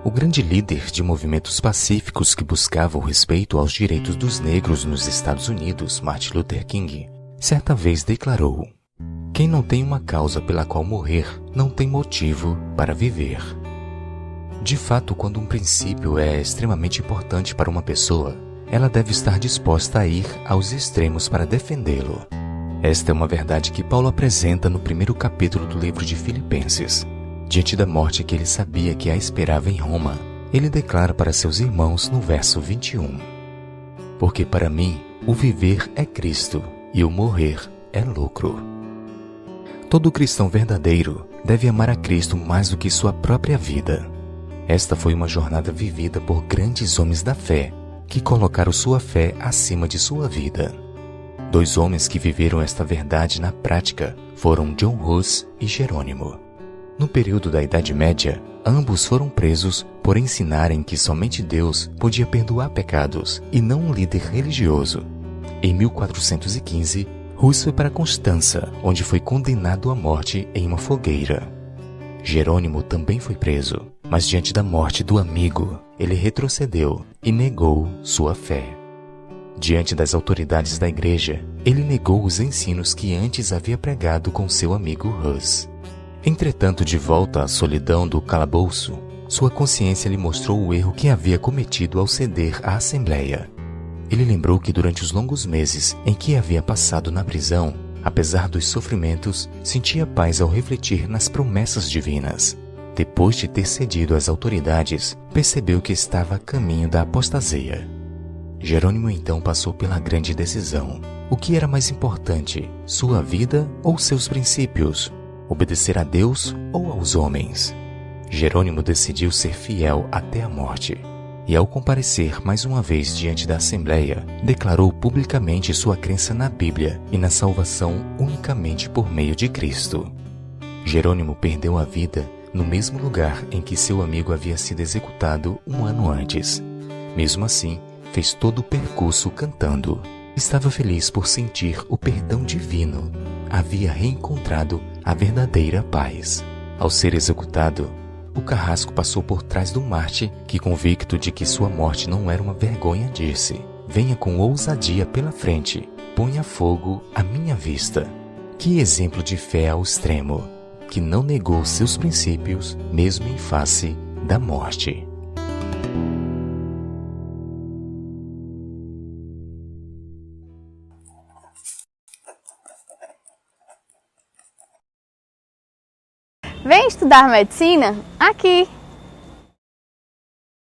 O grande líder de movimentos pacíficos que buscava o respeito aos direitos dos negros nos Estados Unidos, Martin Luther King, certa vez declarou: "Quem não tem uma causa pela qual morrer, não tem motivo para viver." De fato, quando um princípio é extremamente importante para uma pessoa, ela deve estar disposta a ir aos extremos para defendê-lo. Esta é uma verdade que Paulo apresenta no primeiro capítulo do livro de Filipenses. Diante da morte que ele sabia que a esperava em Roma, ele declara para seus irmãos no verso 21: "Porque para mim o viver é Cristo e o morrer é lucro." Todo cristão verdadeiro deve amar a Cristo mais do que sua própria vida. Esta foi uma jornada vivida por grandes homens da fé, que colocaram sua fé acima de sua vida. Dois homens que viveram esta verdade na prática foram John Hus e Jerônimo. No período da Idade Média, ambos foram presos por ensinarem que somente Deus podia perdoar pecados e não um líder religioso. Em 1415, Hus foi para Constança, onde foi condenado à morte em uma fogueira. Jerônimo também foi preso, mas diante da morte do amigo, ele retrocedeu e negou sua fé. Diante das autoridades da igreja, ele negou os ensinos que antes havia pregado com seu amigo Hus. Entretanto, de volta à solidão do calabouço, sua consciência lhe mostrou o erro que havia cometido ao ceder à Assembleia. Ele lembrou que durante os longos meses em que havia passado na prisão, apesar dos sofrimentos, sentia paz ao refletir nas promessas divinas. Depois de ter cedido às autoridades, percebeu que estava a caminho da apostasia. Jerônimo então passou pela grande decisão. O que era mais importante, sua vida ou seus princípios? Obedecer a Deus ou aos homens? Jerônimo decidiu ser fiel até a morte. E ao comparecer mais uma vez diante da Assembleia, declarou publicamente sua crença na Bíblia e na salvação unicamente por meio de Cristo. Jerônimo perdeu a vida no mesmo lugar em que seu amigo havia sido executado um ano antes. Mesmo assim, fez todo o percurso cantando. Estava feliz por sentir o perdão divino. Havia reencontrado a verdadeira paz. Ao ser executado, o carrasco passou por trás do Marte, que, convicto de que sua morte não era uma vergonha, disse: "Venha com ousadia pela frente, ponha fogo à minha vista." Que exemplo de fé ao extremo, que não negou seus princípios, mesmo em face da morte. Vem estudar medicina aqui!